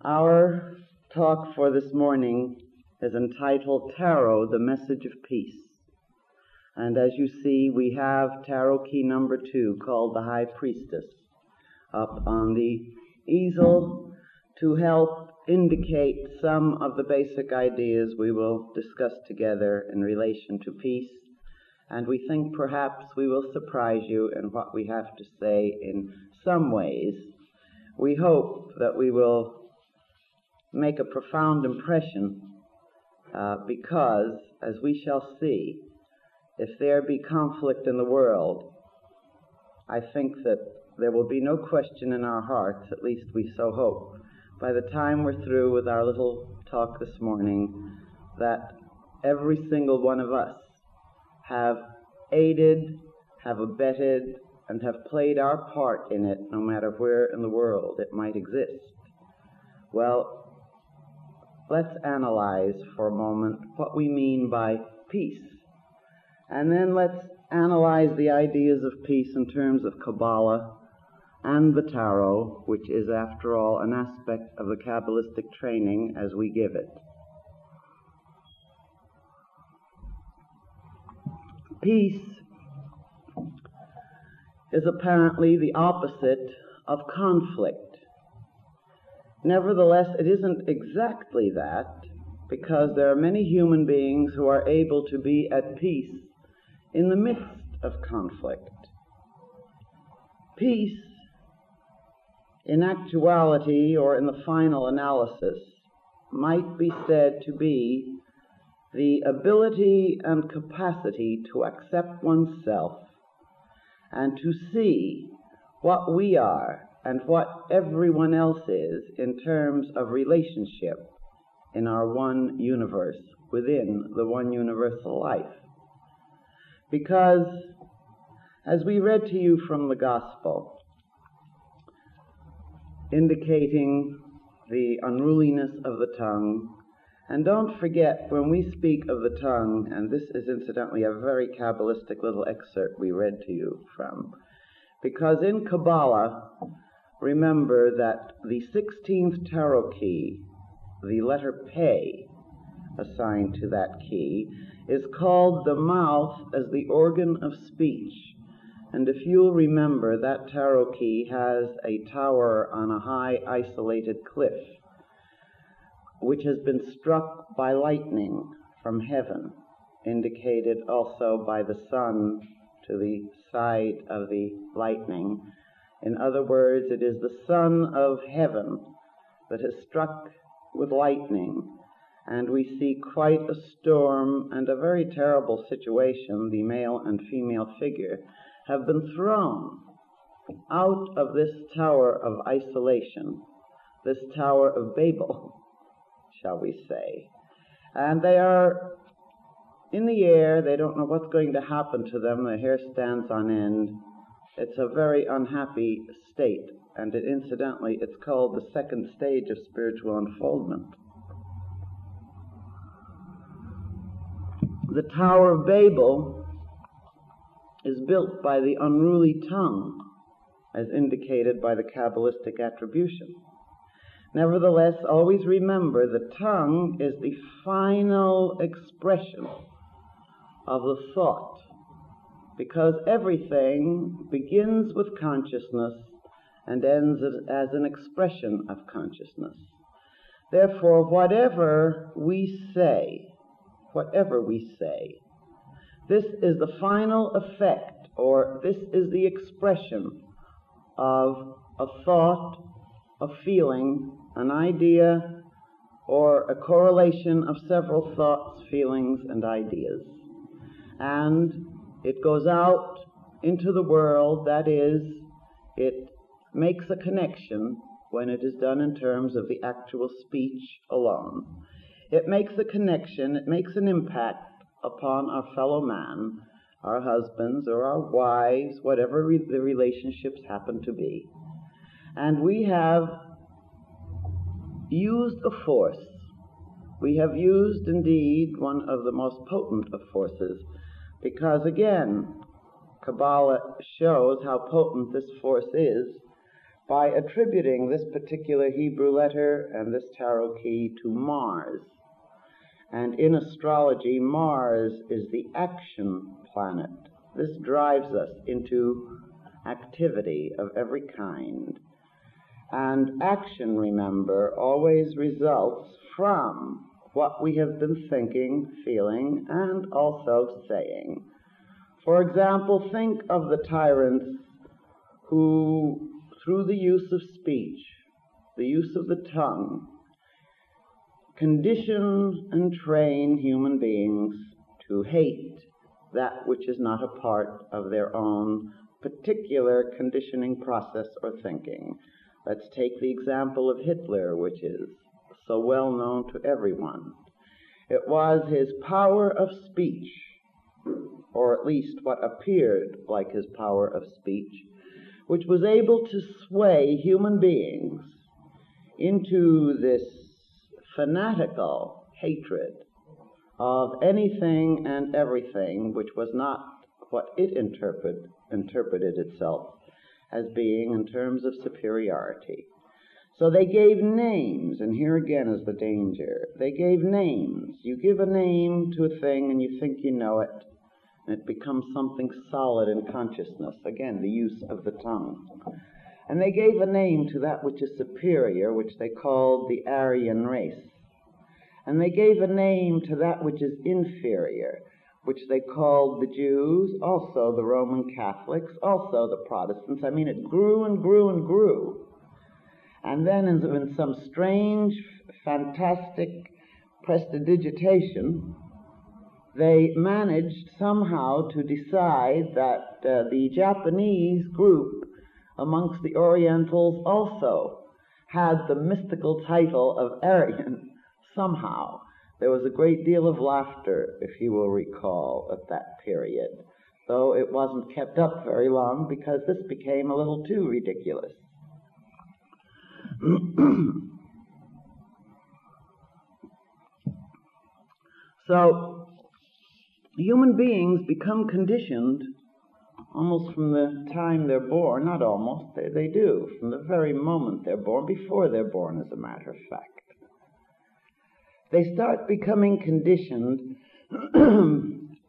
Our talk for this morning is entitled Tarot, the Message of Peace. And as you see, we have tarot key number 2, called the High Priestess, up on the easel to help indicate some of the basic ideas we will discuss together in relation to peace. And we think perhaps we will surprise you in what we have to say in some ways. We hope that we will make a profound impression because, as we shall see, if there be conflict in the world, I think that there will be no question in our hearts, at least we so hope, by the time we're through with our little talk this morning, that every single one of us have aided, have abetted, and have played our part in it, no matter where in the world it might exist. Well, let's analyze for a moment what we mean by peace. And then let's analyze the ideas of peace in terms of Kabbalah and the Tarot, which is, after all, an aspect of the Kabbalistic training as we give it. Peace is apparently the opposite of conflict. Nevertheless, it isn't exactly that, because there are many human beings who are able to be at peace in the midst of conflict. Peace, in actuality or in the final analysis, might be said to be the ability and capacity to accept oneself and to see what we are and what everyone else is in terms of relationship in our one universe, within the one universal life. Because, as we read to you from the Gospel, indicating the unruliness of the tongue, and don't forget, when we speak of the tongue, and this is incidentally a very Kabbalistic little excerpt we read to you from, because in Kabbalah, remember that the 16th tarot key, the letter Pe, assigned to that key, is called the mouth as the organ of speech. And if you'll remember, that tarot key has a tower on a high isolated cliff, which has been struck by lightning from heaven, indicated also by the sun to the side of the lightning. In other words, it is the sun of heaven that has struck with lightning, and we see quite a storm and a very terrible situation. The male and female figure have been thrown out of this tower of isolation, this Tower of Babel, shall we say. And they are in the air. They don't know what's going to happen to them. Their hair stands on end. It's a very unhappy state, and incidentally, it's called the second stage of spiritual unfoldment. The Tower of Babel is built by the unruly tongue, as indicated by the Kabbalistic attribution. Nevertheless, always remember the tongue is the final expression of the thought, because everything begins with consciousness and ends as an expression of consciousness. Therefore, whatever we say, this is the final effect, or this is the expression of a thought, a feeling, an idea, or a correlation of several thoughts, feelings, and ideas. And it goes out into the world, that is, it makes a connection when it is done in terms of the actual speech alone. It makes a connection, it makes an impact upon our fellow man, our husbands or our wives, whatever the relationships happen to be. And we have used a force. We have used, indeed, one of the most potent of forces, because, again, Kabbalah shows how potent this force is by attributing this particular Hebrew letter and this tarot key to Mars. And in astrology, Mars is the action planet. This drives us into activity of every kind. And action, remember, always results from what we have been thinking, feeling, and also saying. For example, think of the tyrants who, through the use of speech, the use of the tongue, condition and train human beings to hate that which is not a part of their own particular conditioning process or thinking. Let's take the example of Hitler, which is so well known to everyone. It was his power of speech, or at least what appeared like his power of speech, which was able to sway human beings into this fanatical hatred of anything and everything which was not what it interpreted itself as being in terms of superiority. So they gave names, and here again is the danger. They gave names. You give a name to a thing and you think you know it, and it becomes something solid in consciousness. Again, the use of the tongue. And they gave a name to that which is superior, which they called the Aryan race. And they gave a name to that which is inferior, which they called the Jews, also the Roman Catholics, also the Protestants. I mean, it grew and grew and grew. And then in some strange, fantastic prestidigitation, they managed somehow to decide that the Japanese group amongst the Orientals also had the mystical title of Aryan somehow. There was a great deal of laughter, if you will recall, at that period, though it wasn't kept up very long because this became a little too ridiculous. So, human beings become conditioned almost from the time they're born, not almost, they do, from the very moment they're born, before they're born, as a matter of fact. They start becoming conditioned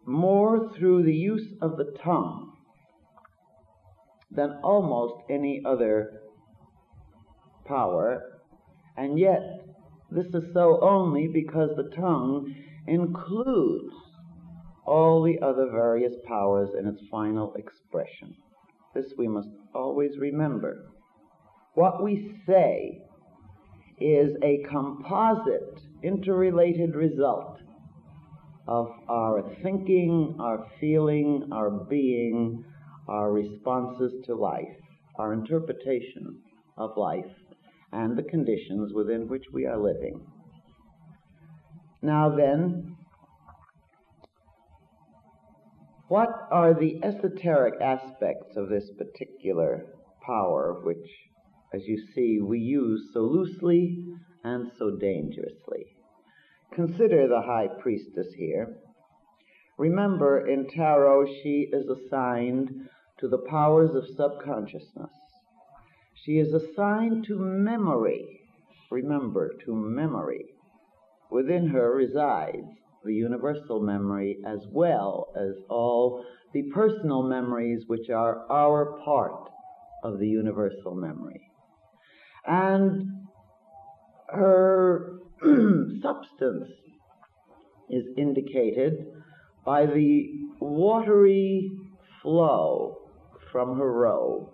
more through the use of the tongue than almost any other power, and yet this is so only because the tongue includes all the other various powers in its final expression. This we must always remember. What we say is a composite, interrelated result of our thinking, our feeling, our being, our responses to life, our interpretation of life, and the conditions within which we are living. Now then, what are the esoteric aspects of this particular power, which, as you see, we use so loosely and so dangerously? Consider the high priestess here. Remember, in tarot, she is assigned to the powers of subconsciousness. She is assigned to memory. Remember, to memory. Within her resides the universal memory as well as all the personal memories which are our part of the universal memory. And her substance is indicated by the watery flow from her robe,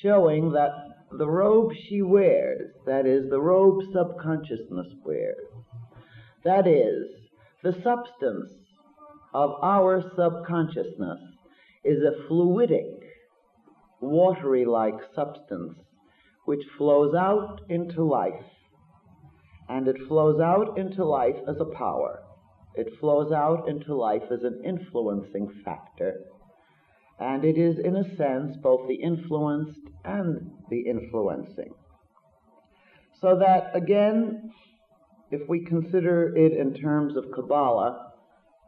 showing that the robe she wears, that is, the robe subconsciousness wears, that is, the substance of our subconsciousness is a fluidic, watery-like substance which flows out into life. And it flows out into life as a power. It flows out into life as an influencing factor. And it is, in a sense, both the influenced and the influencing. So that, again, if we consider it in terms of Kabbalah,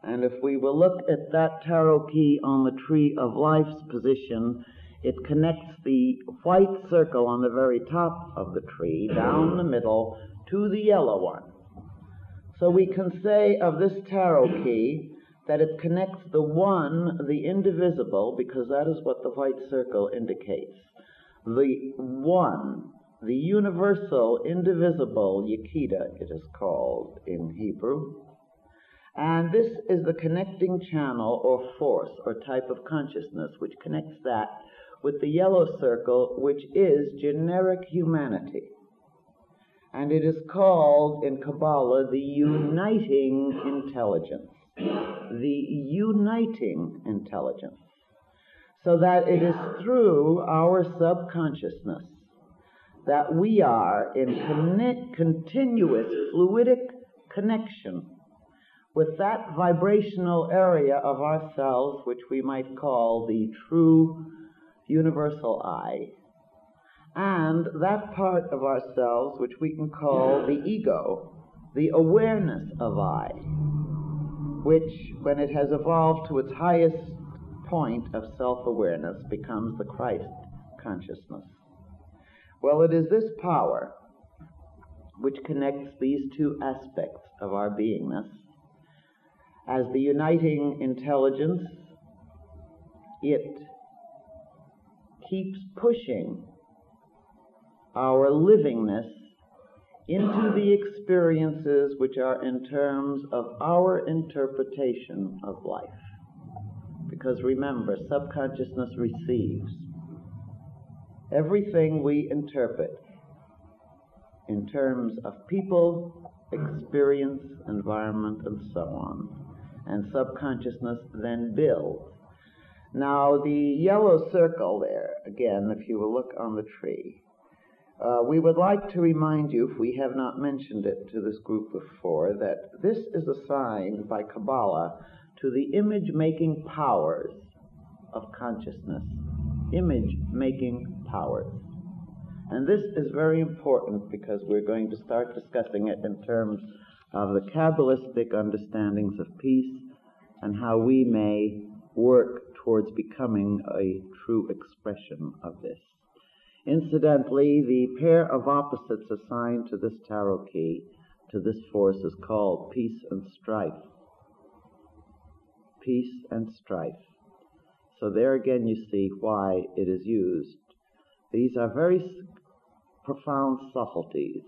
and if we will look at that tarot key on the tree of life's position It connects the white circle on the very top of the tree, down the middle, to the yellow one. So we can say of this tarot key that it connects the one, the indivisible, because that is what the white circle indicates. The one, the universal, indivisible, Yekida it is called in Hebrew. And this is the connecting channel or force or type of consciousness which connects that with the yellow circle, which is generic humanity. And it is called in Kabbalah the uniting intelligence. The uniting intelligence. So that it is through our subconsciousness that we are in continuous fluidic connection with that vibrational area of ourselves which we might call the true universal I, and that part of ourselves which we can call the ego, the awareness of I, which, when it has evolved to its highest point of self-awareness, becomes the Christ consciousness. Well, it is this power which connects these two aspects of our beingness. As the uniting intelligence, it keeps pushing our livingness into the experiences which are in terms of our interpretation of life. Because remember, subconsciousness receives everything we interpret in terms of people, experience, environment, and so on. And subconsciousness then builds. Now, the yellow circle there, again, if you will look on the tree, we would like to remind you, if we have not mentioned it to this group before, that this is assigned by Kabbalah to the image-making powers of consciousness. Image-making powers. And this is very important because we're going to start discussing it in terms of the Kabbalistic understandings of peace and how we may work towards becoming a true expression of this. Incidentally, the pair of opposites assigned to this tarot key, to this force, is called peace and strife. Peace and strife. So there again you see why it is used. These are very profound subtleties.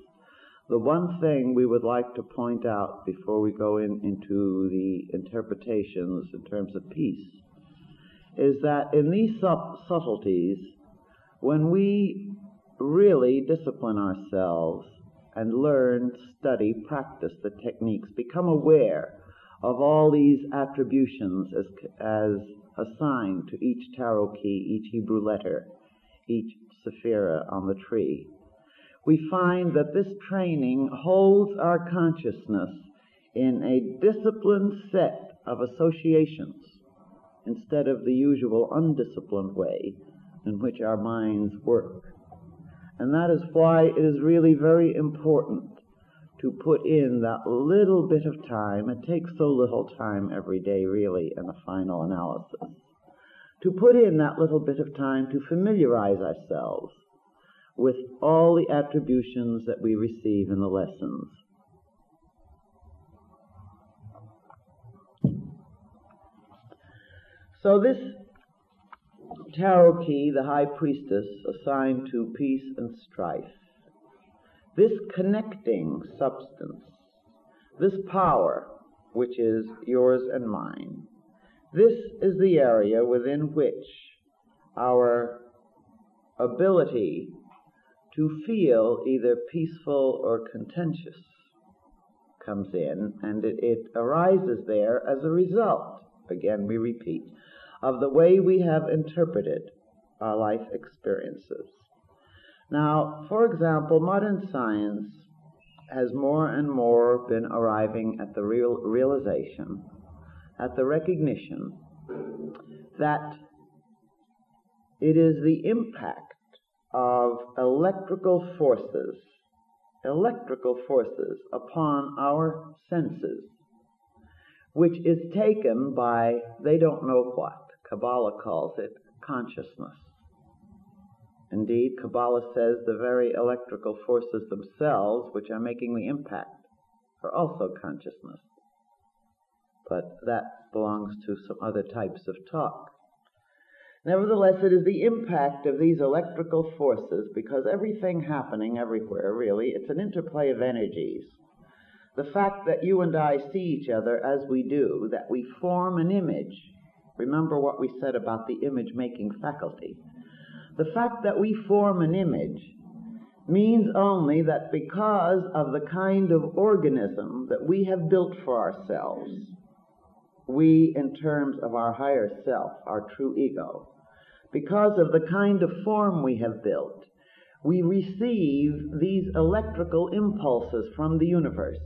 The one thing we would like to point out before we go into the interpretations in terms of peace is that in these subtleties, when we really discipline ourselves and learn, study, practice the techniques, become aware of all these attributions as assigned to each tarot key, each Hebrew letter, each sephira on the tree, we find that this training holds our consciousness in a disciplined set of associations instead of the usual undisciplined way in which our minds work. And that is why it is really very important to put in that little bit of time. It takes so little time every day, really, in a final analysis. To put in that little bit of time to familiarize ourselves with all the attributions that we receive in the lessons. So this tarot key, the High Priestess, assigned to peace and strife, this connecting substance, this power, which is yours and mine, this is the area within which our ability to feel either peaceful or contentious comes in, and it arises there as a result, again we repeat, of the way we have interpreted our life experiences. Now, for example, modern science has more and more been arriving at the realization, at the recognition, that it is the impact of electrical forces upon our senses, which is taken by, they don't know what, Kabbalah calls it consciousness. Indeed, Kabbalah says the very electrical forces themselves, which are making the impact, are also consciousness. But that belongs to some other types of talk. Nevertheless, it is the impact of these electrical forces, because everything happening everywhere, really, it's an interplay of energies. The fact that you and I see each other as we do, that we form an image. Remember what we said about the image-making faculty. The fact that we form an image means only that because of the kind of organism that we have built for ourselves, we, in terms of our higher self, our true ego, because of the kind of form we have built, we receive these electrical impulses from the universe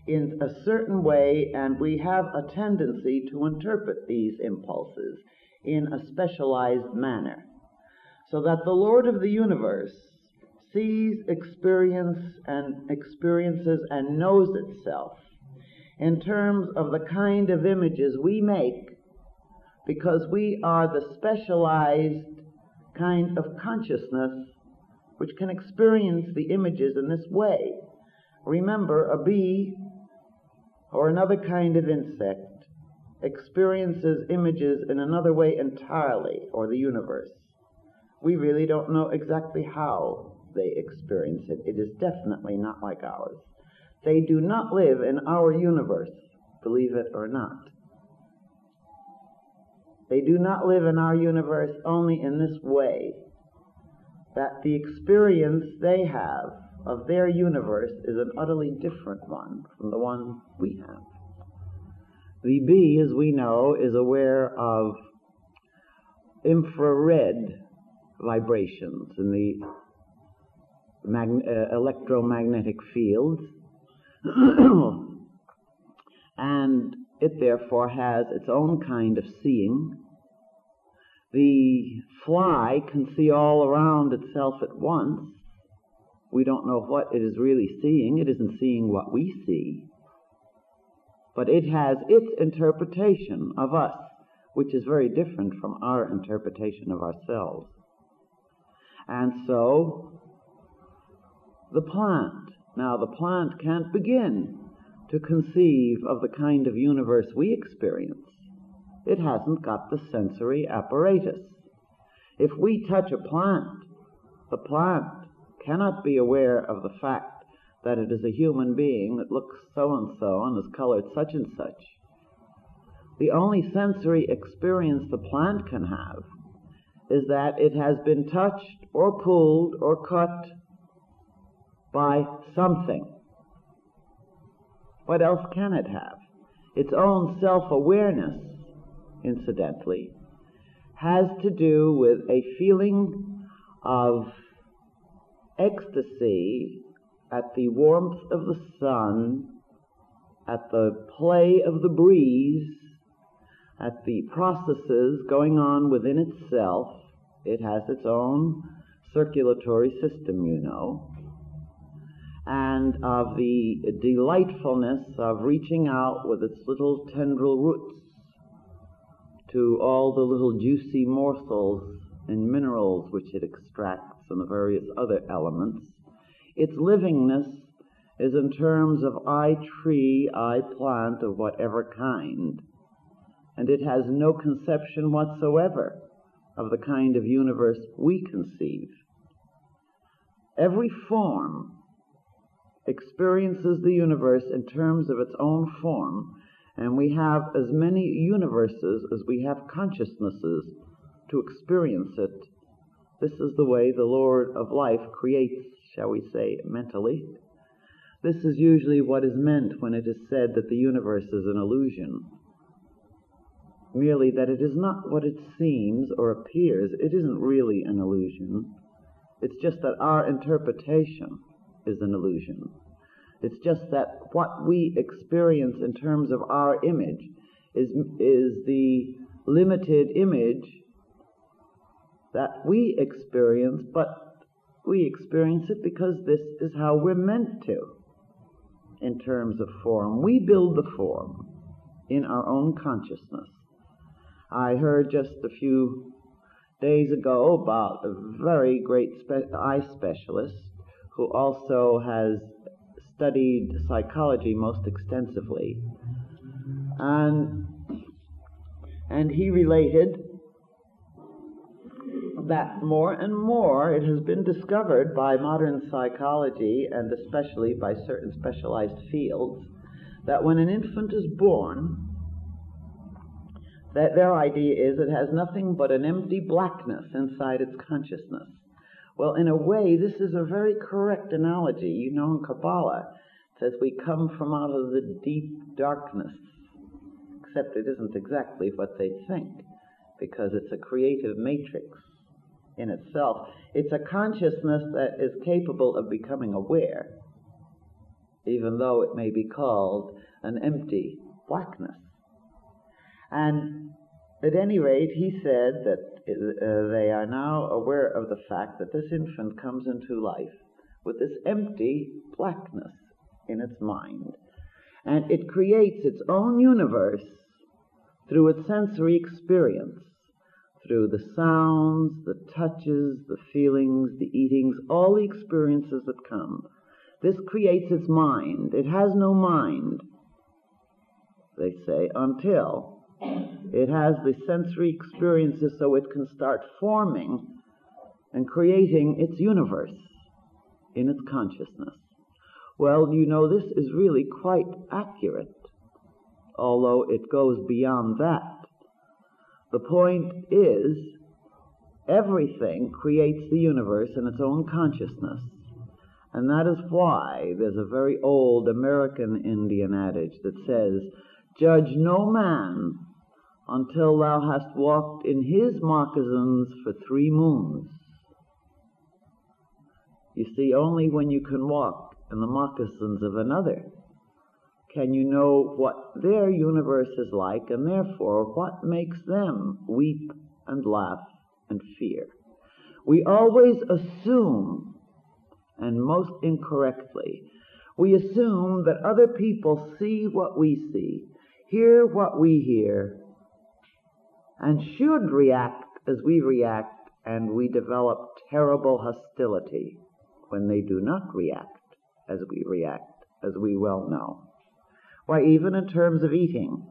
in a certain way, and we have a tendency to interpret these impulses in a specialized manner, so that the Lord of the universe sees, experiences, and knows itself in terms of the kind of images we make, because we are the specialized kind of consciousness which can experience the images in this way. Remember, a bee or another kind of insect experiences images in another way entirely, or the universe. We really don't know exactly how they experience it. It is definitely not like ours. They do not live in our universe, believe it or not. They do not live in our universe only in this way, that the experience they have of their universe is an utterly different one from the one we have. The bee, as we know, is aware of infrared vibrations in the electromagnetic fields, and it therefore has its own kind of seeing. The fly can see all around itself at once. We don't know what it is really seeing. It isn't seeing what we see. But it has its interpretation of us, which is very different from our interpretation of ourselves. And so, the plant. Now, the plant can't begin to conceive of the kind of universe we experience. It hasn't got the sensory apparatus. If we touch a plant, the plant cannot be aware of the fact that it is a human being that looks so-and-so and is colored such and such. The only sensory experience the plant can have is that it has been touched or pulled or cut by something. What else can it have? Its own self-awareness, incidentally, has to do with a feeling of ecstasy at the warmth of the sun, at the play of the breeze, at the processes going on within itself. It has its own circulatory system, you know, and of the delightfulness of reaching out with its little tendril roots to all the little juicy morsels and minerals which it extracts and the various other elements. Its livingness is in terms of I tree, I plant of whatever kind, and it has no conception whatsoever of the kind of universe we conceive. Every form experiences the universe in terms of its own form, and we have as many universes as we have consciousnesses to experience it. This is the way the Lord of life creates, shall we say, mentally. This is usually what is meant when it is said that the universe is an illusion. Merely that it is not what it seems or appears. It isn't really an illusion. It's just that our interpretation is an illusion. It's just that what we experience in terms of our image is the limited image that we experience, but we experience it because this is how we're meant to in terms of form. We build the form in our own consciousness. I heard just a few days ago about a very great eye specialist who also has studied psychology most extensively. And he related that more and more it has been discovered by modern psychology, and especially by certain specialized fields, that when an infant is born, that their idea is it has nothing but an empty blackness inside its consciousness. Well, in a way, this is a very correct analogy. You know, in Kabbalah, it says we come from out of the deep darkness, except it isn't exactly what they think, because it's a creative matrix in itself. It's a consciousness that is capable of becoming aware, even though it may be called an empty blackness. And at any rate, he said that they are now aware of the fact that this infant comes into life with this empty blackness in its mind. And it creates its own universe through its sensory experience, through the sounds, the touches, the feelings, the eatings, all the experiences that come. This creates its mind. It has no mind, they say, until it has the sensory experiences so it can start forming and creating its universe in its consciousness. Well, you know, this is really quite accurate, although it goes beyond that. The point is, everything creates the universe in its own consciousness. And that is why there's a very old American Indian adage that says, "Judge no man until thou hast walked in his moccasins for 3 moons." You see, only when you can walk in the moccasins of another can you know what their universe is like, and therefore what makes them weep and laugh and fear. We always assume, and most incorrectly, we assume that other people see what we see, hear what we hear, and should react as we react, and we develop terrible hostility when they do not react as we react, as we well know. Why, even in terms of eating,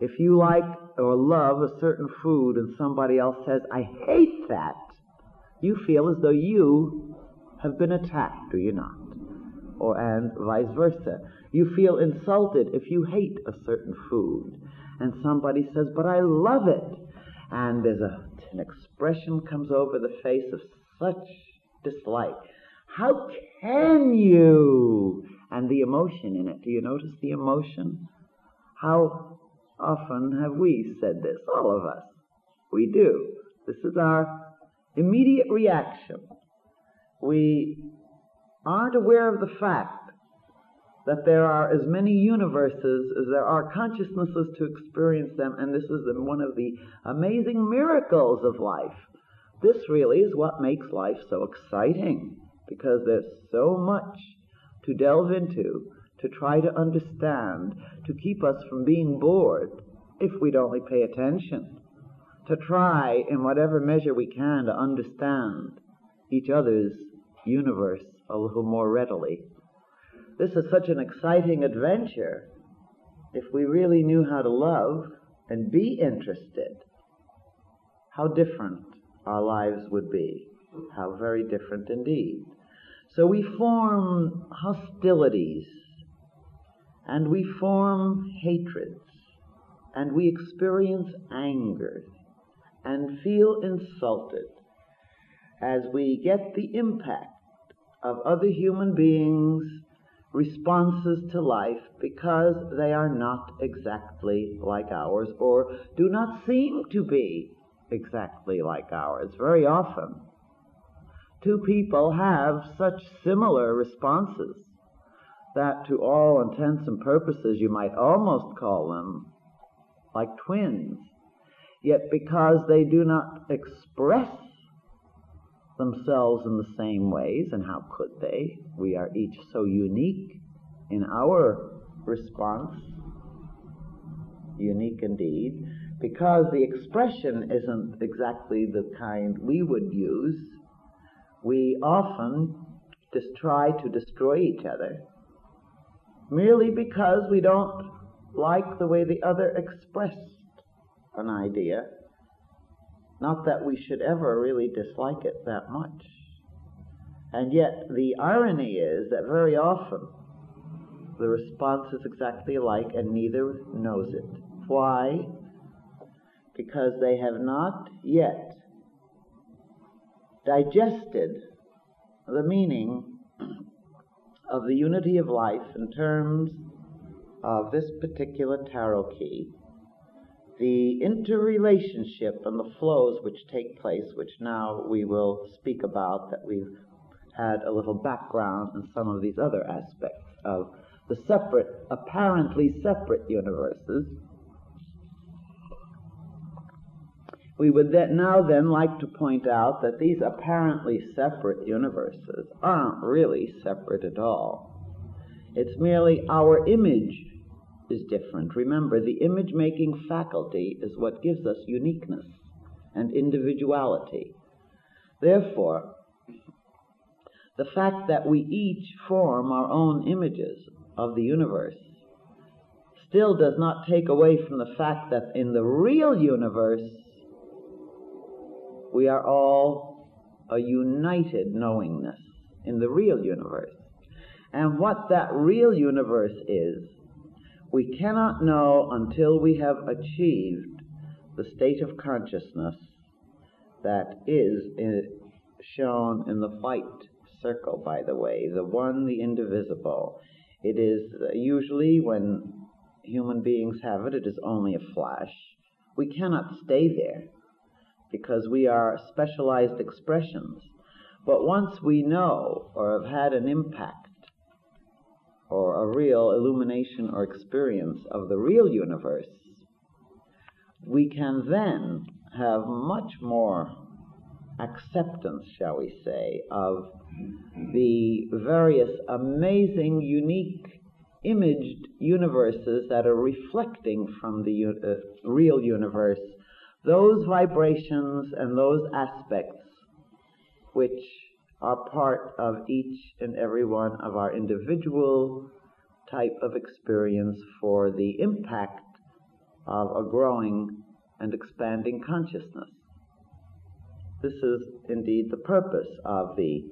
if you like or love a certain food and somebody else says, "I hate that," you feel as though you have been attacked, do you not? And vice versa. You feel insulted if you hate a certain food and somebody says, "But I love it." And there's an expression comes over the face of such dislike. How can you? And the emotion in it. Do you notice the emotion? How often have we said this? All of us. We do. This is our immediate reaction. We aren't aware of the fact that there are as many universes as there are consciousnesses to experience them, and this is one of the amazing miracles of life. This really is what makes life so exciting, because there's so much to delve into, to try to understand, to keep us from being bored, if we'd only pay attention, to try in whatever measure we can to understand each other's universe a little more readily. This is such an exciting adventure. If we really knew how to love and be interested, how different our lives would be. How very different indeed. So we form hostilities, and we form hatreds, and we experience anger, and feel insulted as we get the impact of other human beings' responses to life because they are not exactly like ours, or do not seem to be exactly like ours. Very often, two people have such similar responses that to all intents and purposes you might almost call them like twins. Yet because they do not express themselves in the same ways, and how could they? We are each so unique in our response, unique indeed. because the expression isn't exactly the kind we would use, we often just try to destroy each other merely because we don't like the way the other expressed an idea. Not that we should ever really dislike it that much. And yet the irony is that very often the response is exactly alike and neither knows it. Why? Because they have not yet digested the meaning of the unity of life in terms of this particular tarot key, the interrelationship and the flows which take place, which now we will speak about, that we've had a little background in some of these other aspects of the separate, apparently separate universes. We would now like to point out that these apparently separate universes aren't really separate at all. It's merely our image is different. Remember, the image-making faculty is what gives us uniqueness and individuality. Therefore, the fact that we each form our own images of the universe still does not take away from the fact that in the real universe, we are all a united knowingness in the real universe. And what that real universe is, we cannot know until we have achieved the state of consciousness that is shown in the white circle, by the way, the one, the indivisible. It is usually, when human beings have it, it is only a flash. We cannot stay there because we are specialized expressions. But once we know or have had an impact or a real illumination or experience of the real universe, we can then have much more acceptance, shall we say, of the various amazing, unique, imaged universes that are reflecting from the real universe those vibrations and those aspects which are part of each and every one of our individual type of experience for the impact of a growing and expanding consciousness. This is indeed the purpose of the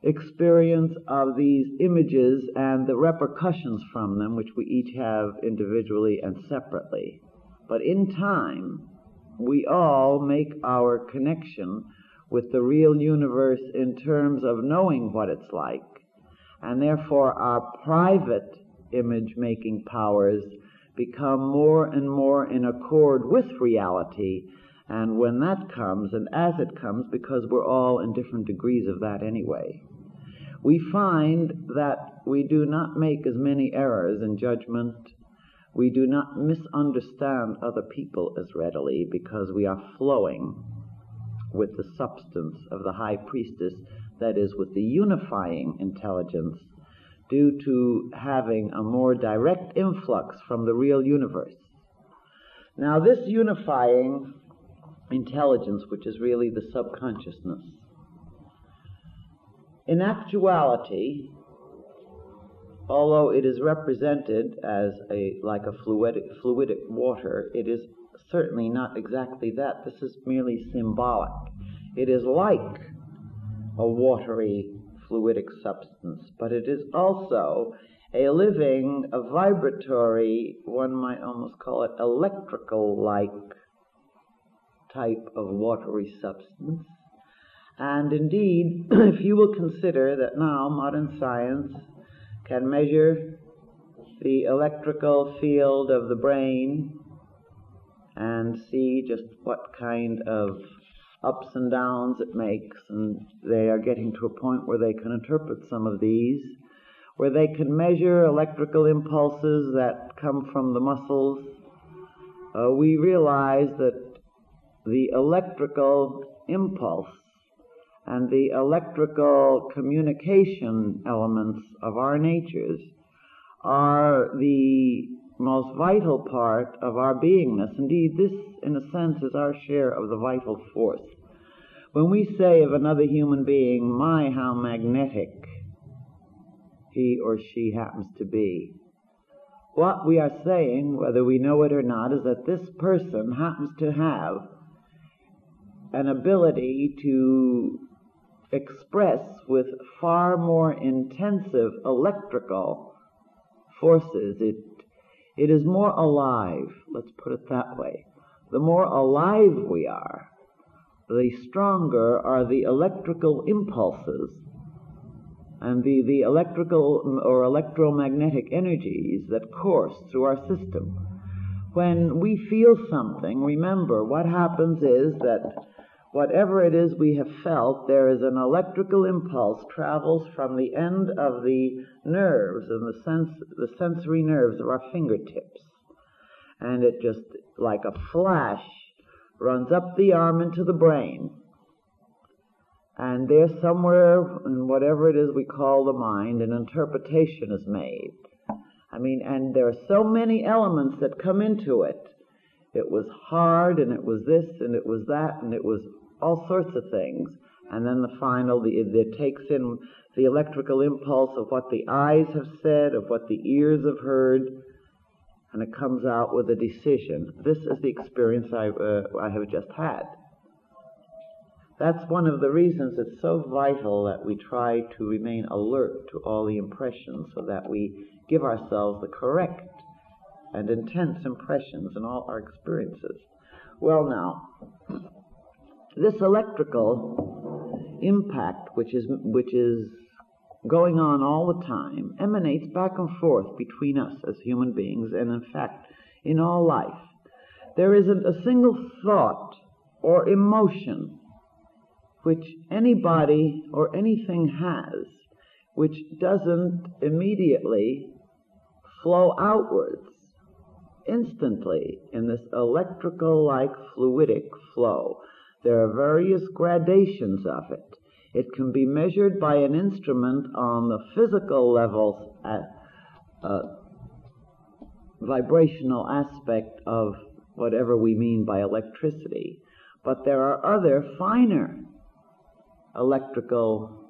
experience of these images and the repercussions from them, which we each have individually and separately. But in time, we all make our connection with the real universe in terms of knowing what it's like, and therefore our private image-making powers become more and more in accord with reality. And when that comes, and as it comes, because we're all in different degrees of that anyway, we find that we do not make as many errors in judgment. We do not misunderstand other people as readily because we are flowing with the substance of the high priestess, that is, with the unifying intelligence, due to having a more direct influx from the real universe. Now, this unifying intelligence, which is really the subconsciousness, in actuality, although it is represented as like a fluidic water, it is certainly not exactly that. This is merely symbolic. It is like a watery, fluidic substance, but it is also a living, a vibratory, one might almost call it electrical-like type of watery substance. And indeed, if you will consider that now modern science can measure the electrical field of the brain and see just what kind of ups and downs it makes, and they are getting to a point where they can interpret some of these, where they can measure electrical impulses that come from the muscles, we realize that the electrical impulse and the electrical communication elements of our natures are the most vital part of our beingness. Indeed, this, in a sense, is our share of the vital force. When we say of another human being, my, how magnetic he or she happens to be, what we are saying, whether we know it or not, is that this person happens to have an ability to express with far more intensive electrical forces. It is more alive, let's put it that way. The more alive we are, the stronger are the electrical impulses and the electrical or electromagnetic energies that course through our system. When we feel something, remember, what happens is that whatever it is we have felt, there is an electrical impulse travels from the end of the nerves and the sensory nerves of our fingertips. And it just, like a flash, runs up the arm into the brain. And there somewhere in whatever it is we call the mind, an interpretation is made. And there are so many elements that come into it. It was hard, and it was this, and it was that, and it was all sorts of things. And then the final, it takes in the electrical impulse of what the eyes have said, of what the ears have heard, and it comes out with a decision. This is the experience I have just had. That's one of the reasons it's so vital that we try to remain alert to all the impressions so that we give ourselves the correct and intense impressions in all our experiences. Well, now, this electrical impact, which is going on all the time, emanates back and forth between us as human beings, and in fact, in all life. There isn't a single thought or emotion which anybody or anything has which doesn't immediately flow outwards instantly in this electrical-like fluidic flow. There are various gradations of it. It can be measured by an instrument on the physical level, vibrational aspect of whatever we mean by electricity. But there are other finer electrical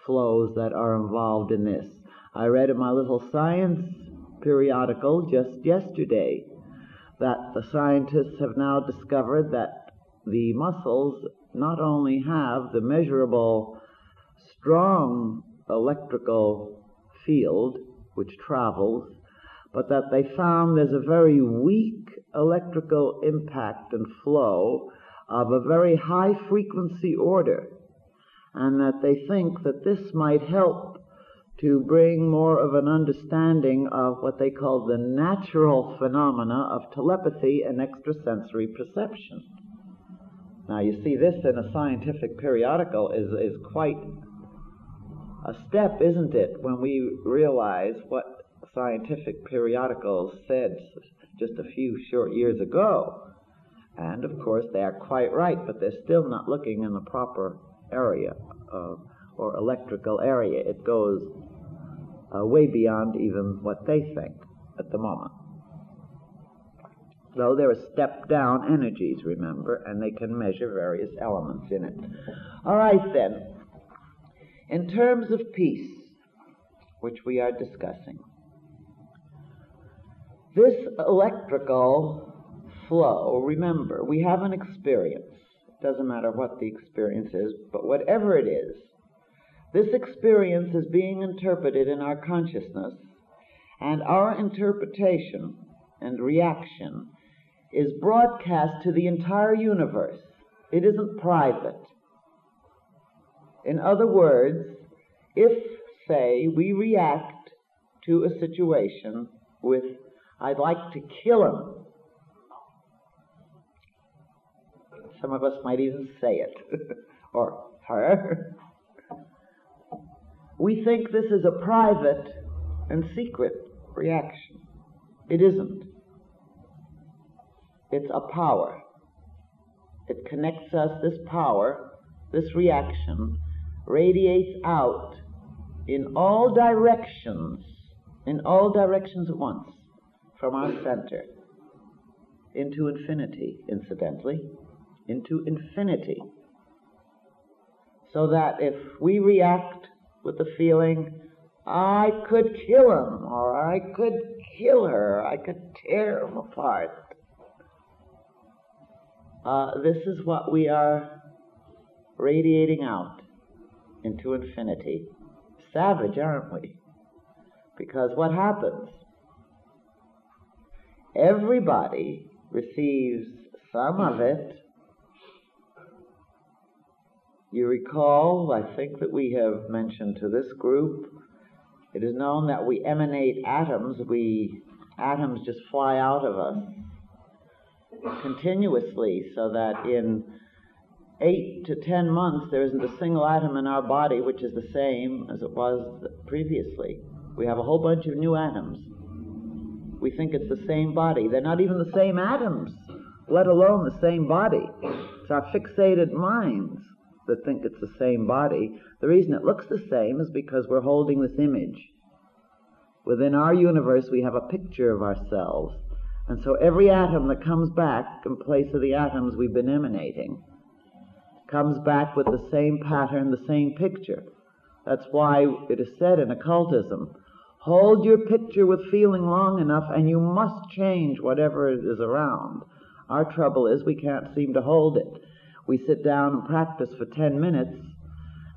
flows that are involved in this. I read in my little science periodical just yesterday that the scientists have now discovered that the muscles not only have the measurable strong electrical field which travels, but that they found there's a very weak electrical impact and flow of a very high frequency order, and that they think that this might help to bring more of an understanding of what they call the natural phenomena of telepathy and extrasensory perception. Now, you see, this in a scientific periodical is quite a step, isn't it, when we realize what scientific periodicals said just a few short years ago. And, of course, they are quite right, but they're still not looking in the proper area or electrical area. It goes way beyond even what they think at the moment. Though there are step-down energies, remember, and they can measure various elements in it. All right, then. In terms of peace, which we are discussing, this electrical flow, remember, we have an experience. It doesn't matter what the experience is, but whatever it is, this experience is being interpreted in our consciousness, and our interpretation and reaction is broadcast to the entire universe. It isn't private. In other words, if, say, we react to a situation with, I'd like to kill him, some of us might even say it, or her, we think this is a private and secret reaction. It isn't. It's a power. It connects us, this power, this reaction, radiates out in all directions at once. from our center into infinity, incidentally, into infinity. So that if we react with the feeling, I could kill him, or I could kill her, I could tear him apart, this is what we are radiating out into infinity. Savage, aren't we? Because what happens? Everybody receives some of it. You recall, I think that we have mentioned to this group, it is known that we emanate atoms. Atoms just fly out of us continuously, so that in 8 to 10 months there isn't a single atom in our body which is the same as it was previously. We have a whole bunch of new atoms. We think it's the same body. They're not even the same atoms, let alone the same body. It's our fixated minds that think it's the same body. The reason it looks the same is because we're holding this image. Within our universe we have a picture of ourselves, and so every atom that comes back in place of the atoms we've been emanating comes back with the same pattern, the same picture. That's why it is said in occultism, hold your picture with feeling long enough and you must change whatever is around. Our trouble is we can't seem to hold it. We sit down and practice for 10 minutes,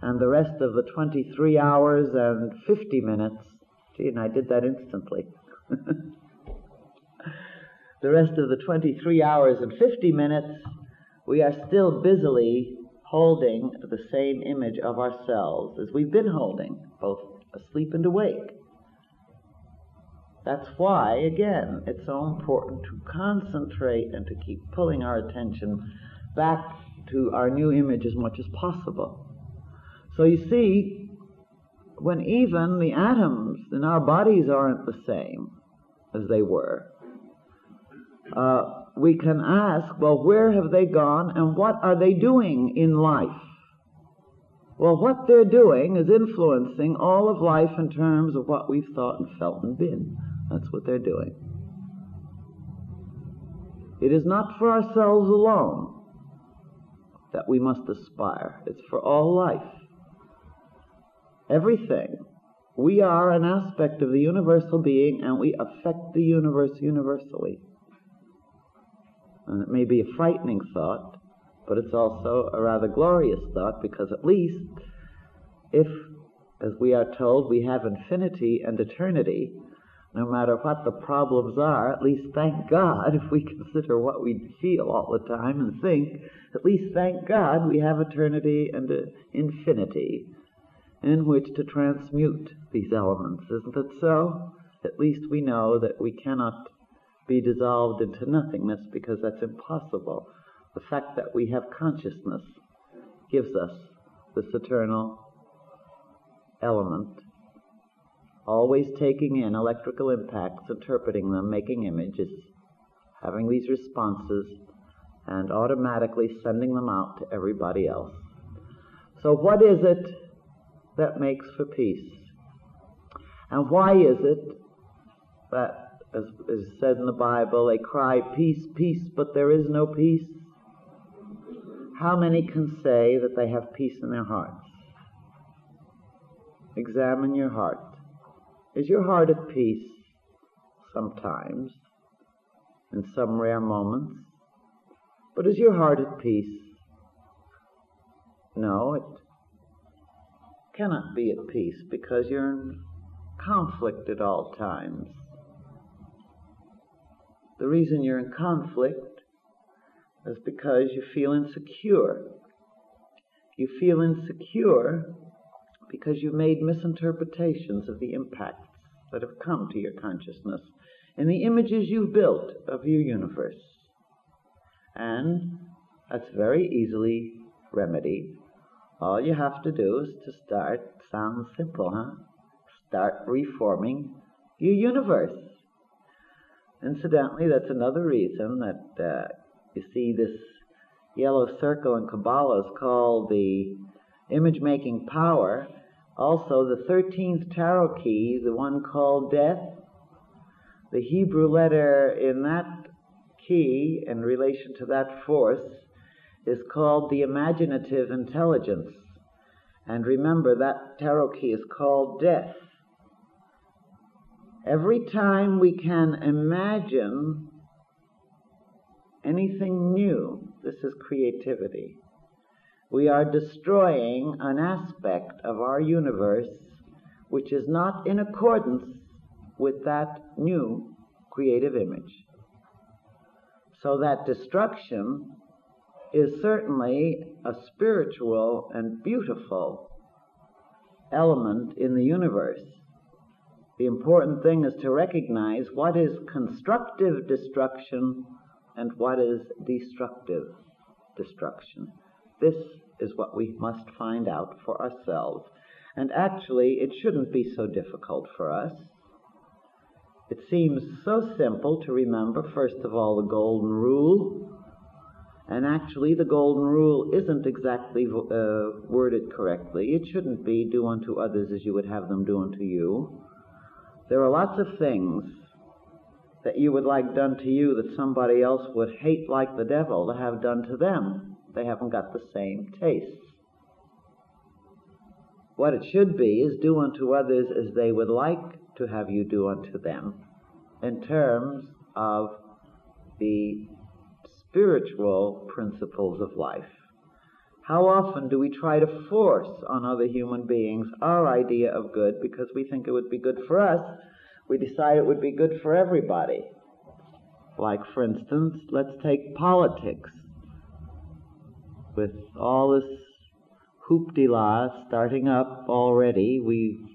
and the rest of the 23 hours and 50 minutes, gee, and I did that instantly. The rest of the 23 hours and 50 minutes, we are still busily holding the same image of ourselves as we've been holding, both asleep and awake. That's why, again, it's so important to concentrate and to keep pulling our attention back to our new image as much as possible. So you see, when even the atoms in our bodies aren't the same as they were, we can ask, well, where have they gone and what are they doing in life? Well, what they're doing is influencing all of life in terms of what we've thought and felt and been. That's what they're doing. It is not for ourselves alone that we must aspire. It's for all life. Everything. We are an aspect of the universal being, and we affect the universe universally. And it may be a frightening thought, but it's also a rather glorious thought, because at least if, as we are told, we have infinity and eternity, no matter what the problems are, at least thank God, if we consider what we feel all the time and think, at least thank God we have eternity and infinity in which to transmute these elements. Isn't it so? At least we know that we cannot be dissolved into nothingness, because that's impossible. The fact that we have consciousness gives us this eternal element, always taking in electrical impacts, interpreting them, making images, having these responses, and automatically sending them out to everybody else. So what is it that makes for peace? And why is it that, as is said in the Bible, they cry, peace, peace, but there is no peace? How many can say that they have peace in their hearts? Examine your heart. Is your heart at peace? Sometimes, in some rare moments. But is your heart at peace? No, it cannot be at peace, because you're in conflict at all times. The reason you're in conflict is because you feel insecure. You feel insecure because you've made misinterpretations of the impacts that have come to your consciousness and the images you've built of your universe. And that's very easily remedied. All you have to do is to start, sounds simple, huh? Start reforming your universe. Incidentally, that's another reason that you see this yellow circle in Kabbalah is called the image-making power. Also, the 13th tarot key, the one called death, The Hebrew letter in that key, in relation to that force, is called the imaginative intelligence. And remember, that tarot key is called death. Every time we can imagine anything new, this is creativity. We are destroying an aspect of our universe which is not in accordance with that new creative image. So that destruction is certainly a spiritual and beautiful element in the universe. The important thing is to recognize what is constructive destruction and what is destructive destruction. This is what we must find out for ourselves. And actually, it shouldn't be so difficult for us. It seems so simple to remember, first of all, the golden rule. And actually, the golden rule isn't exactly worded correctly. It shouldn't be, do unto others as you would have them do unto you. There are lots of things that you would like done to you that somebody else would hate like the devil to have done to them. They haven't got the same tastes. What it should be is do unto others as they would like to have you do unto them, in terms of the spiritual principles of life. How often do we try to force on other human beings our idea of good because we think it would be good for us? We decide it would be good for everybody. Like, for instance, let's take politics. With all this hoop-de-la starting up already,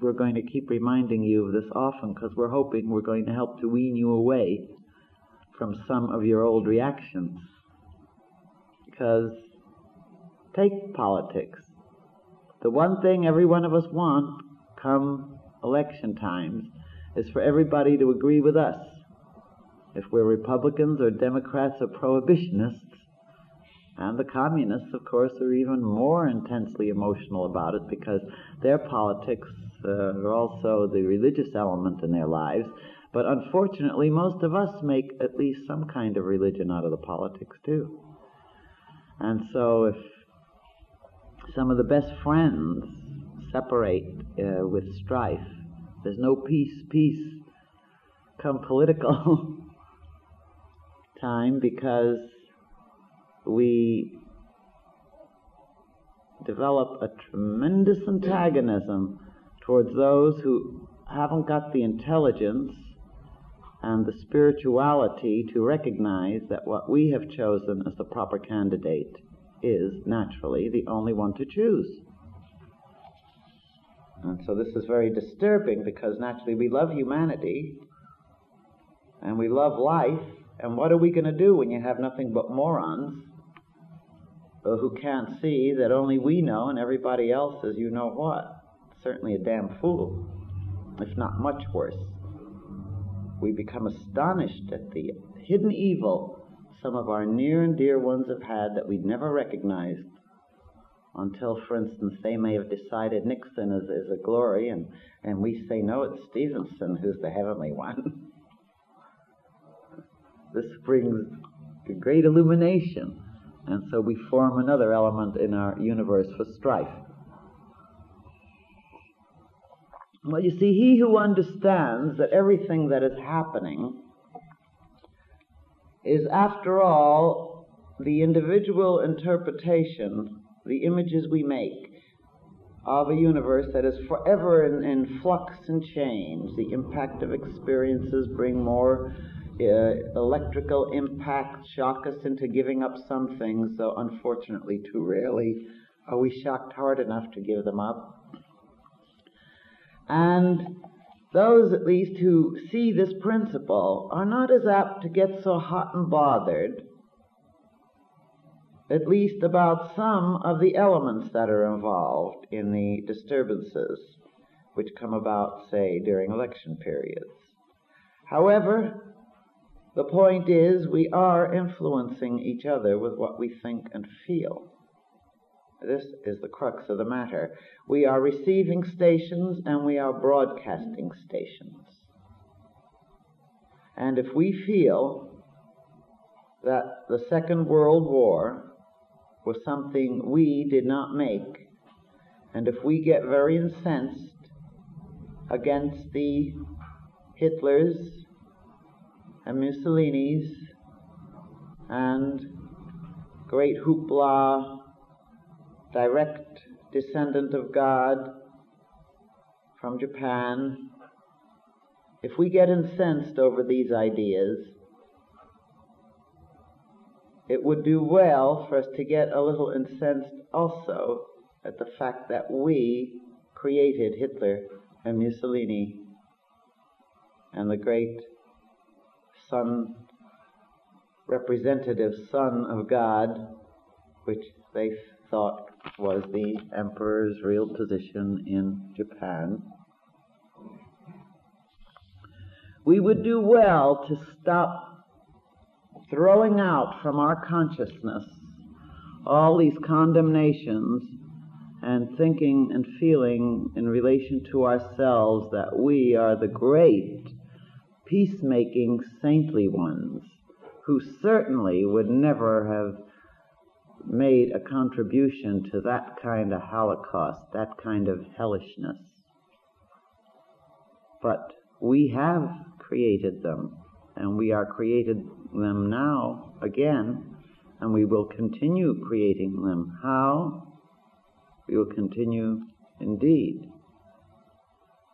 we're going to keep reminding you of this often because we're hoping we're going to help to wean you away from some of your old reactions. Because take politics. The one thing every one of us want come election times is for everybody to agree with us. If we're Republicans or Democrats or prohibitionists, and the communists, of course, are even more intensely emotional about it because their politics are also the religious element in their lives. But unfortunately, most of us make at least some kind of religion out of the politics, too. And so if some of the best friends separate with strife, there's no peace come political time, because we develop a tremendous antagonism towards those who haven't got the intelligence and the spirituality to recognize that what we have chosen as the proper candidate is naturally the only one to choose. And so this is very disturbing, because naturally we love humanity and we love life, and what are we going to do when you have nothing but morons who can't see that only we know and everybody else is you know what? Certainly a damn fool, if not much worse. We become astonished at the hidden evil some of our near and dear ones have had that we'd never recognized until, for instance, they may have decided Nixon is a glory, and we say, no, it's Stevenson who's the heavenly one. This brings a great illumination, and so we form another element in our universe for strife. Well, you see, he who understands that everything that is happening is, after all, the individual interpretation, the images we make of a universe that is forever in flux and change. The impact of experiences bring more electrical impact, shock us into giving up some things, though unfortunately too rarely are we shocked hard enough to give them up. And those, at least, who see this principle are not as apt to get so hot and bothered, at least about some of the elements that are involved in the disturbances which come about, say, during election periods. However, the point is, we are influencing each other with what we think and feel. This is the crux of the matter. We are receiving stations and we are broadcasting stations. And if we feel that the Second World War was something we did not make, and if we get very incensed against the Hitlers and Mussolinis and great hoopla, direct descendant of God from Japan, if we get incensed over these ideas, it would do well for us to get a little incensed also at the fact that we created Hitler and Mussolini and the great representative Son of God, which they thought was the emperor's real position in Japan. We would do well to stop throwing out from our consciousness all these condemnations and thinking and feeling in relation to ourselves that we are the great, peacemaking, saintly ones who certainly would never have made a contribution to that kind of Holocaust, that kind of hellishness. But we have created them, and we are created them now again, and we will continue creating them. How? We will continue indeed.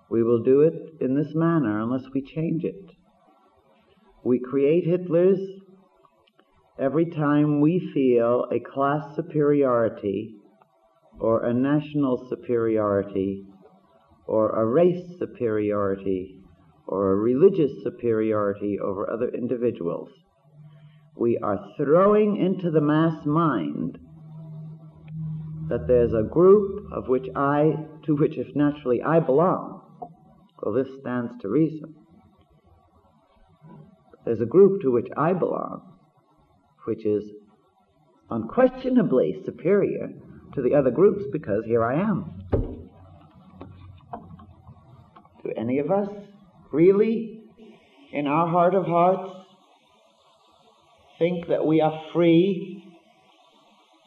We will do it in this manner unless we change it. We create Hitlers every time we feel a class superiority or a national superiority or a race superiority or a religious superiority over other individuals. We are throwing into the mass mind that there's a group to which if naturally I belong. Well, this stands to reason. There's a group to which I belong, which is unquestionably superior to the other groups because here I am. Do any of us really, in our heart of hearts, think that we are free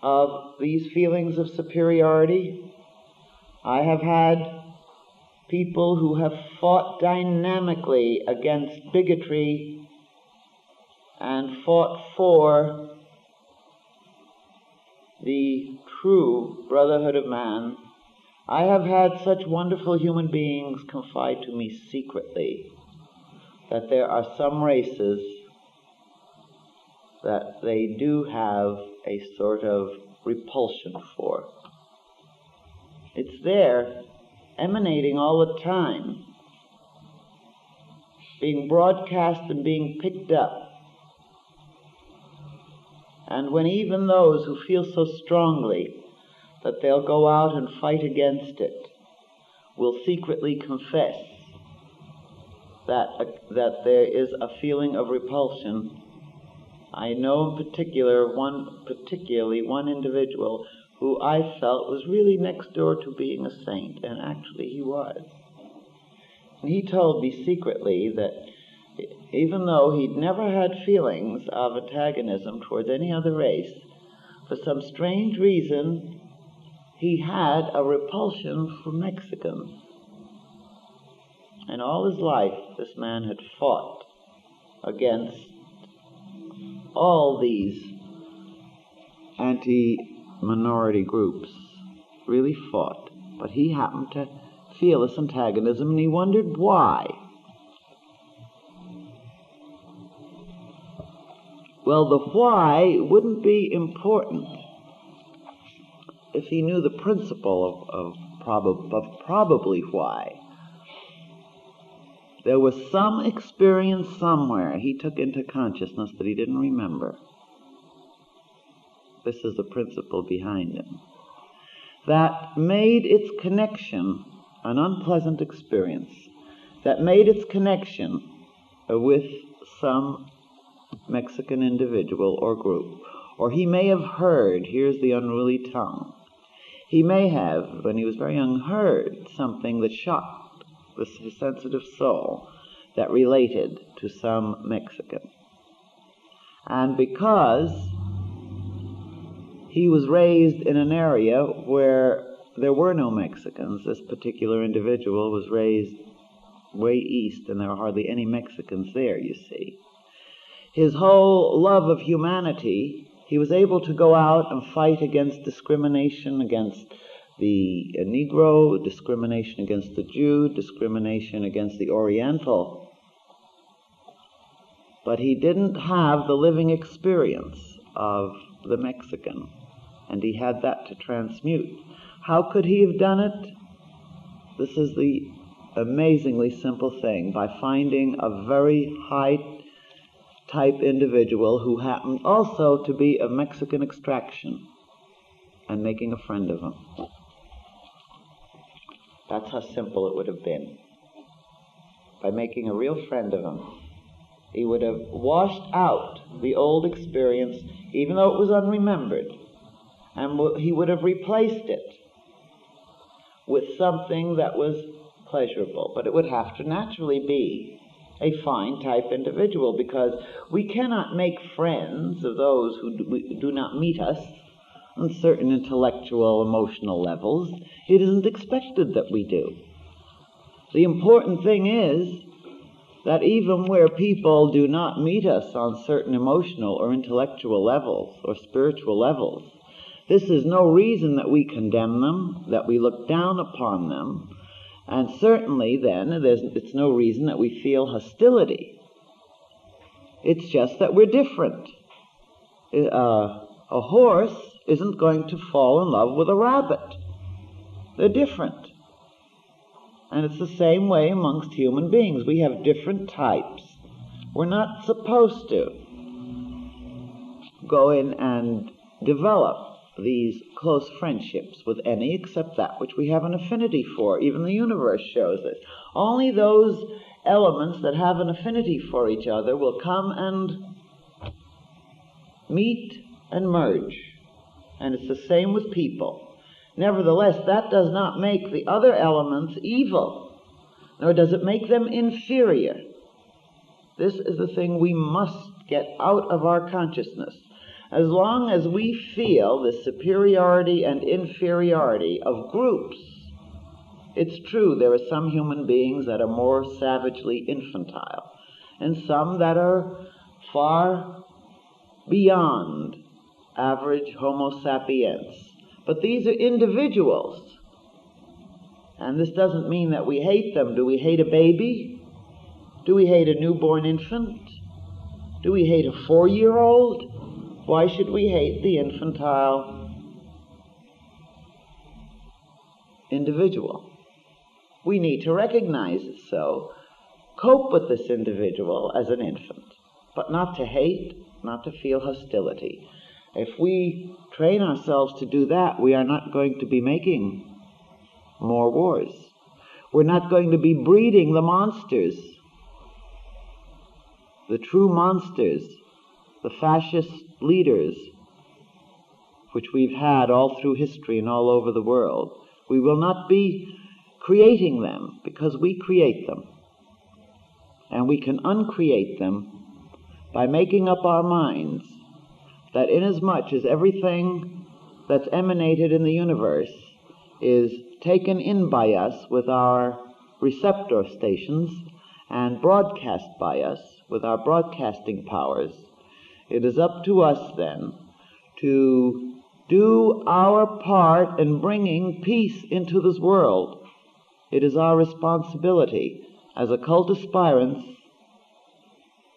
of these feelings of superiority? I have had people who have fought dynamically against bigotry and fought for the true brotherhood of man. I have had such wonderful human beings confide to me secretly that there are some races that they do have a sort of repulsion for. It's there, emanating all the time, being broadcast and being picked up. And when even those who feel so strongly that they'll go out and fight against it will secretly confess that there is a feeling of repulsion, I know particularly one individual who I felt was really next door to being a saint, and actually he was. And he told me secretly that even though he'd never had feelings of antagonism towards any other race, for some strange reason he had a repulsion for Mexicans. And all his life this man had fought against all these anti-minority groups, really fought. But he happened to feel this antagonism, and he wondered why. Well, the why wouldn't be important if he knew the principle of probably why. There was some experience somewhere he took into consciousness that he didn't remember. This is the principle behind it. That made its connection an unpleasant experience. That made its connection with some Mexican individual or group. Or he may have heard, here's the unruly tongue, he may have, when he was very young, heard something that shocked his sensitive soul, that related to some Mexican. And because he was raised in an area where there were no Mexicans, this particular individual was raised way east, and there were hardly any Mexicans there, you see. His whole love of humanity, he was able to go out and fight against discrimination against the Negro, discrimination against the Jew, discrimination against the Oriental. But he didn't have the living experience of the Mexican, and he had that to transmute. How could he have done it? This is the amazingly simple thing, by finding a very high type individual who happened also to be of Mexican extraction and making a friend of him. That's how simple it would have been. By making a real friend of him, he would have washed out the old experience, even though it was unremembered, and he would have replaced it with something that was pleasurable. But it would have to naturally be a fine type individual, because we cannot make friends of those who do not meet us on certain intellectual, emotional levels. It isn't expected that we do. The important thing is that even where people do not meet us on certain emotional or intellectual levels or spiritual levels, this is no reason that we condemn them, that we look down upon them, and certainly then it's no reason that we feel hostility. It's just that we're different. A horse isn't going to fall in love with a rabbit. They're different. And it's the same way amongst human beings. We have different types. We're not supposed to go in and develop these close friendships with any except that which we have an affinity for. Even the universe shows this. Only those elements that have an affinity for each other will come and meet and merge. And it's the same with people. Nevertheless, that does not make the other elements evil, nor does it make them inferior. This is the thing we must get out of our consciousness. As long as we feel the superiority and inferiority of groups, it's true there are some human beings that are more savagely infantile, and some that are far beyond average Homo sapiens. But these are individuals, and this doesn't mean that we hate them. Do we hate a baby? Do we hate a newborn infant? Do we hate a 4-year-old? Why should we hate the infantile individual? We need to recognize it so, cope with this individual as an infant, but not to hate, not to feel hostility. If we train ourselves to do that, we are not going to be making more wars. We're not going to be breeding the monsters, the true monsters, the fascist leaders, which we've had all through history and all over the world. We will not be creating them, because we create them. And we can uncreate them by making up our minds that inasmuch as everything that's emanated in the universe is taken in by us with our receptor stations and broadcast by us with our broadcasting powers, it is up to us then to do our part in bringing peace into this world. It is our responsibility. As occult aspirants,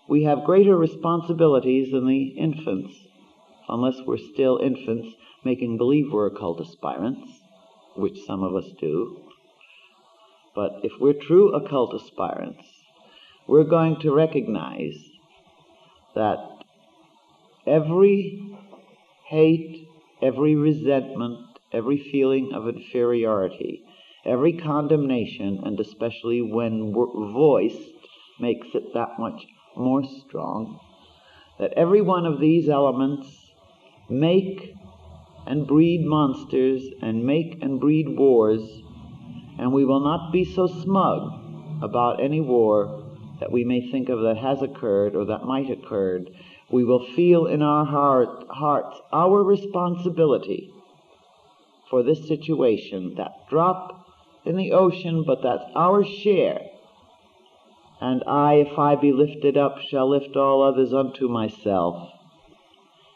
we have greater responsibilities than the infants, unless we're still infants making believe we're occult aspirants, which some of us do. But if we're true occult aspirants, we're going to recognize that every hate, every resentment, every feeling of inferiority, every condemnation, and especially when voiced, makes it that much more strong, that every one of these elements make and breed monsters and make and breed wars, and we will not be so smug about any war that we may think of that has occurred or that might occur, we will feel in our hearts our responsibility for this situation, that drop in the ocean, but that's our share. And I, if I be lifted up, shall lift all others unto myself.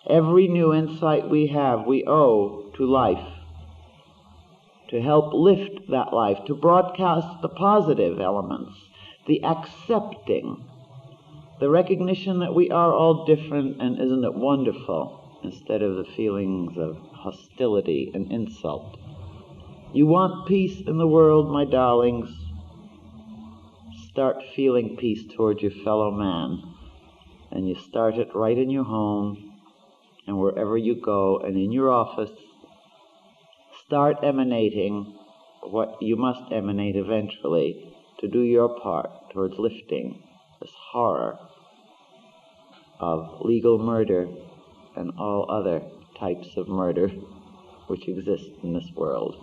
Every new insight we have, we owe to life, to help lift that life, to broadcast the positive elements, the accepting, the recognition that we are all different, and isn't it wonderful, instead of the feelings of hostility and insult. You want peace in the world, my darlings? Start feeling peace towards your fellow man, and you start it right in your home and wherever you go, and in your office. Start emanating what you must emanate eventually to do your part towards lifting this horror of legal murder and all other types of murder which exist in this world.